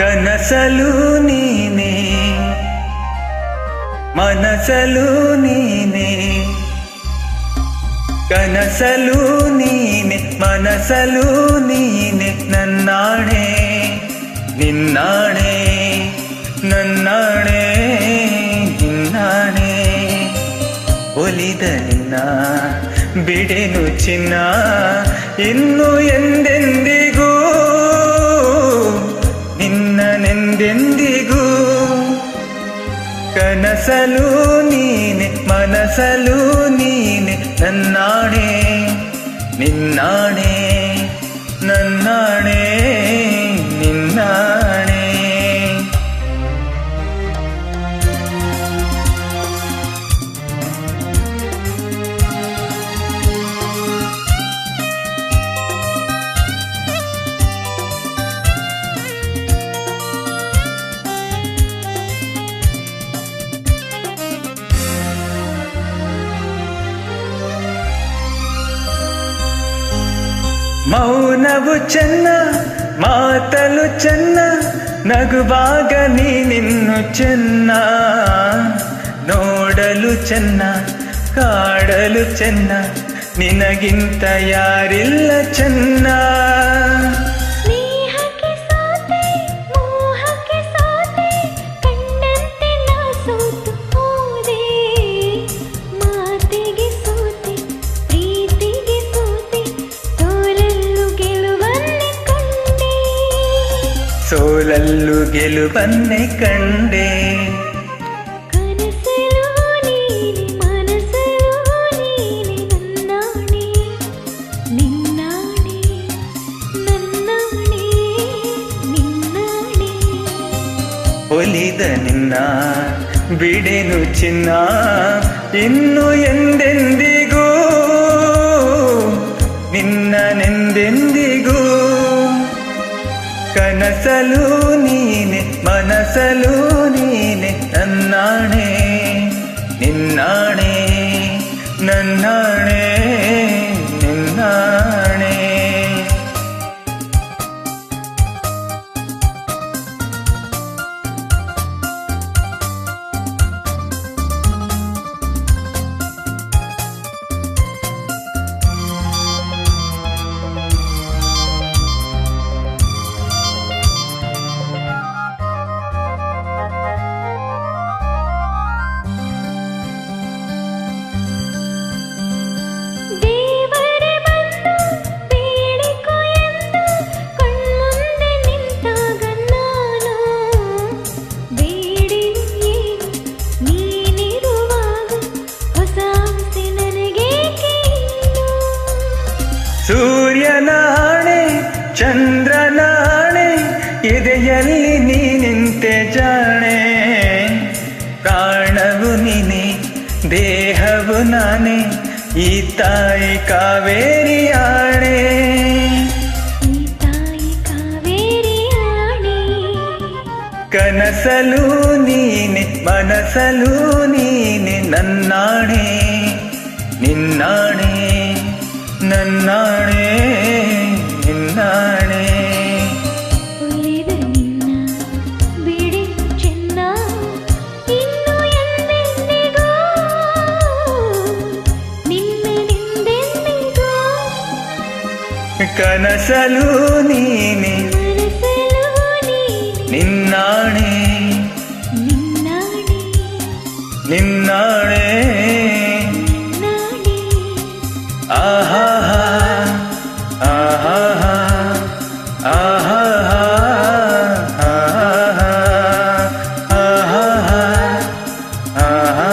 ಕನಸಲು ನೀನೆ ಮನಸಲು ನೀನೆ ಕನಸಲು ನೀನೆ ಮನಸಲು ನೀನೆ ನನ್ನಾಣೆ ನಿನ್ನಾಣೆ ನನ್ನಾಣೆ ನಿನ್ನಾಣೆ ಒಲಿದ ನಿನ್ನ ಬಿಡೆನು ಚಿನ್ನ ಇನ್ನು ಎಂದೆಂದಿಗೂ ನಿನ್ನನೆಂದೆಂದಿಗೂ ಕನಸಲು ನೀನೆ ಮನಸಲು ನೀನೆ ನನ್ನಾಣೆ ನಿನ್ನಾಣೆ ನನ್ನಾಣೆ ನಿನ್ನಾಣೆ ಮೌನವು ಚೆನ್ನ ಮಾತಲು ಚೆನ್ನ ನಗುವಾಗ ನೀನಿನ್ನು ಚೆನ್ನ ನೋಡಲು ಚೆನ್ನ ಕಾಡಲು ಚೆನ್ನ ನಿನಗಿಂತ ಯಾರಿಲ್ಲ ಚೆನ್ನ ಸೋಲಲ್ಲು ಗೆಲುವನ್ನೇ ಕಂಡೆ ಕನಸಲು ನೀನೆ ಮನಸಲು ನೀನೆ ನನ್ನಾಣೆ ನಿನ್ನಾಣೆ ನನ್ನಾಣೆ ನಿನ್ನಾಣೆ ಒಲಿದ ನಿನ್ನ ಬಿಡೆನು ಚಿನ್ನ ಇನ್ನು ಎಂದೆಂದಿಗೂ ನಿನ್ನನೆಂದೆಂದಿಗೂ ಕನಸಲು ನೀನೆ ಮನಸಲು ನೀನೆ ನನ್ನಾಣೆ ನಿನ್ನಾಣೆ ನನ್ನಾಣೆ ನಿನ್ನಾಣೆ ಸೂರ್ಯನಾಣೆ ಚಂದ್ರನಾಣೆ ಎದೆಯಲ್ಲಿ ನೀನಿಂತೆ ಜಾಣೆ ಪ್ರಾಣವು ನೀನೆ ದೇಹವು ನಾನೇ ಈ ತಾಯಿ ಕಾವೇರಿ ಆಣೆ ಈ ತಾಯಿ ಕಾವೇರಿ ಆಣೆ ಕನಸಲು ನೀನೆ ಮನಸಲು ನೀನೆ ನನ್ನಾಣೆ ನಿನ್ನಾಣೆ ನನ್ನಾಣೆ ನಿನ್ನಾಣೆ ಒಲಿದ ನಿನ್ನ ಬಿಡೆ ಚೆನ್ನ ಇನ್ನು ಎಂದೆಂದಿಗೂ ನಿನ್ನನೆಂದೆಂದಿಗೂ ಕನಸಲು ನೀನೆ ಮನಸಲು ನೀನೆ ನಿನ್ನಾಣೆ ನಿನ್ನಾಣೆ ನಿನ್ನಾಣೆ ನಿನ್ನಾಣೆ ಆಹಾ ಆಹಾ ಆಹಾ ಆಹಾ ಆಹಾ